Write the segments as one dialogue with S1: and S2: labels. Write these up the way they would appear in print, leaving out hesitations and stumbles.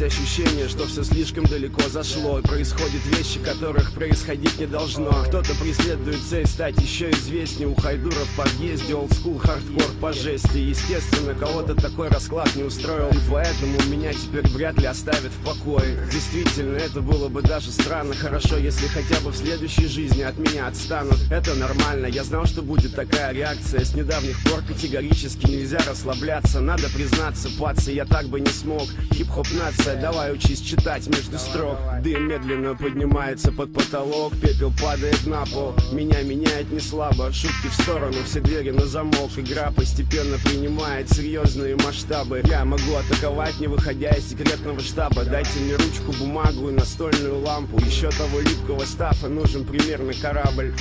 S1: ощущение, что все слишком далеко зашло. И происходят вещи, которых происходить не должно. Кто-то преследует цель стать еще известнее. У хайдура в подъезде олдскул, хардкор по жести. Естественно, кого-то такой расклад не устроил, и поэтому меня теперь вряд ли оставят в покое. Действительно, это было бы даже странно. Хорошо, если хотя бы в следующей жизни от меня отстанут. Это нормально, я знал, что будет такая реакция. С недавних пор категорически нельзя расслабляться. Надо признаться, пацы, я так бы не смог. Хип-хоп нация, давай учись читать между строк. Дым медленно поднимается под потолок, пепел падает на пол. Меня меняет не слабо, шутки в сторону, все двери на замок. Игра постепенно принимает серьезные масштабы. Я могу атаковать, не выходя из секретного штаба. Дайте мне ручку, бумагу и настольную лампу. Еще того липкого стафа нужен примерно корабль.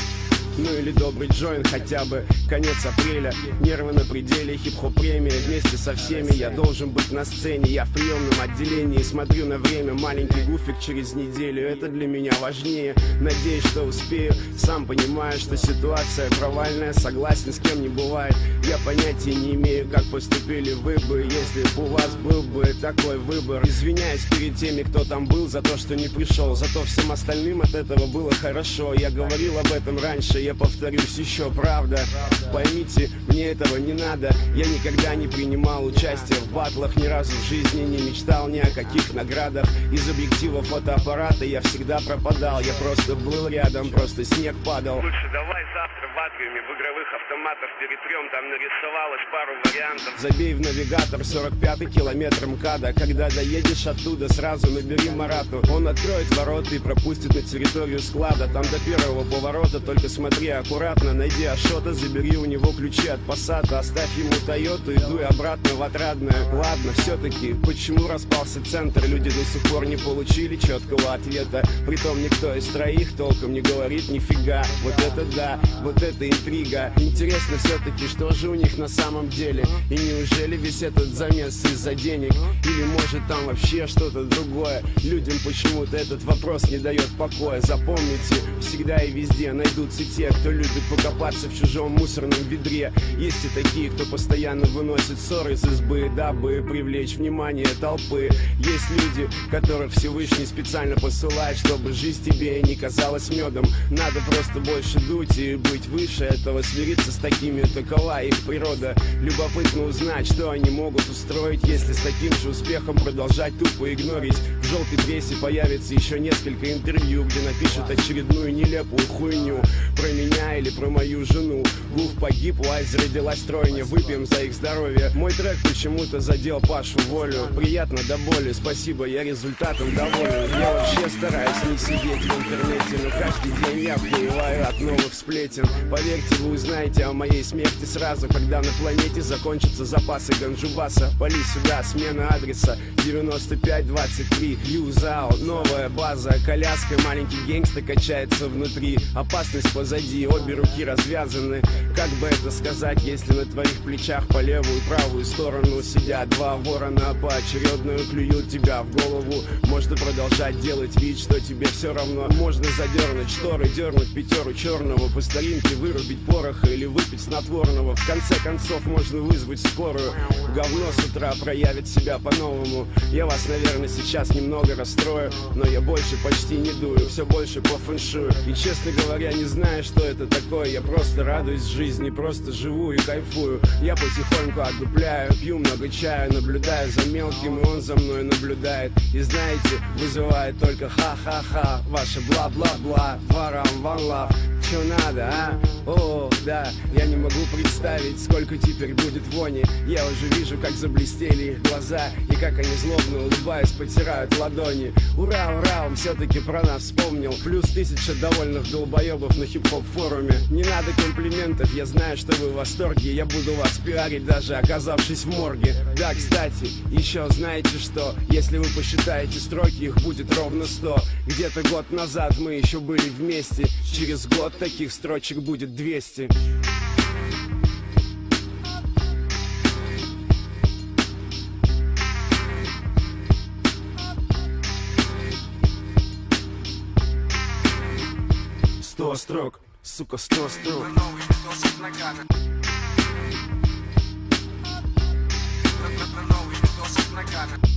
S1: Ну или добрый джойн хотя бы. Конец апреля, нервы на пределе. Хип-хоп премия, вместе со всеми я должен быть на сцене. Я в приемном отделении, смотрю на время. Маленький гуфик через неделю, это для меня важнее. Надеюсь, что успею, сам понимаю, что ситуация провальная. Согласен, с кем не бывает. Я понятия не имею, как поступили вы бы, если бы у вас был бы такой выбор. Извиняюсь перед теми, кто там был, за то, что не пришел. Зато всем остальным от этого было хорошо. Я говорил об этом раньше, я повторюсь еще, правда. Поймите, мне этого не надо. Я никогда не принимал участие в батлах, ни разу в жизни не мечтал ни о каких наградах. Из объектива фотоаппарата я всегда пропадал. Я просто был рядом, просто снег падал.
S2: Лучше давай завтра в Атриуме в игровых автоматах перетрем, там нарисовалось пару вариантов.
S1: Забей в навигатор 45-й километр МКАДа. Когда доедешь оттуда, сразу набери Марату. Он откроет ворота и пропустит на территорию склада. Там до первого поворота только смотри аккуратно. Найди Ашота, забери у него ключи от Пассата. Оставь ему Тойоту и дуй обратно в Отрадное. Ладно, все-таки, почему распался центр? Люди до сих пор не получили четкого ответа. Притом никто из троих толком не говорит нифига. Вот это да, вот это интрига. Интересно все-таки, что же у них на самом деле? И неужели весь этот замес из-за денег? Или может там вообще что-то другое? Людям почему-то этот вопрос не дает покоя. Запомните, всегда и везде найдутся те, кто любит покопаться в чужом мусорном ведре. Есть и такие, кто постоянно выносит ссоры из избы, дабы привлечь внимание толпы. Есть люди, которых Всевышний специально посылает, чтобы жизнь тебе не казалась медом. Надо просто больше дуть и быть выше этого, смириться с такими, такова их природа. Любопытно узнать, что они могут устроить, если с таким же успехом продолжать тупо игнорить. В желтой прессе появится еще несколько интервью, где напишут очередную нелепую хуйню про меня или про мою жену. Гуф погиб, Лайз родилась тройня, выпьем за их здоровье. Мой трек почему-то задел Пашу Волю. Приятно до боли, спасибо, я результатом доволен. Я вообще стараюсь не сидеть в интернете, но каждый день я охуеваю от новых сплетен. Поверьте, вы узнаете о моей смерти сразу, когда на планете закончатся запасы ганджубаса. Пали сюда, смена адреса 9523 Юзао, новая база. Коляска, маленький гэнгста качается внутри. Опасность позади, обе руки развязаны. Как бы это сказать, если на твоих плечах по левую и правую сторону сидят два ворона, поочередно клюют тебя в голову. Можно продолжать делать вид, что тебе все равно. Можно задернуть шторы, дернуть пятеру черного, по старинке вырубить пороха или выпить снотворного. В конце концов можно вызвать скорую. Говно с утра проявит себя по-новому. Я вас, наверное, сейчас немного расстрою, но я больше почти не дую, все больше по фэншую. И, честно говоря, не знаю, что это такое. Я просто радуюсь жизни, просто живу и кайфую. Я потихоньку отдупляю, пью много чаю, наблюдаю за мелким, и он за мной наблюдает. И знаете, вызывает только ха-ха-ха. Ваше бла-бла-бла, варам, ван лав. Чё надо, а? О, да, я не могу представить, сколько теперь будет вони. Я уже вижу, как заблестели их глаза, и как они злобно улыбаясь потирают ладони. Ура, ура, он все-таки про нас вспомнил. Плюс 1000 довольных долбоебов на хип-хоп форуме. Не надо комплиментов, я знаю, что вы в восторге. Я буду вас пиарить, даже оказавшись в морге. Да, кстати, еще знаете что? Если вы посчитаете строки, их будет ровно 100. Где-то год назад мы еще были вместе. Через год таких строчек будет 200. Сто строк, сука, 100 строк.
S3: Новый видосик накатан. Новый видосик накатан.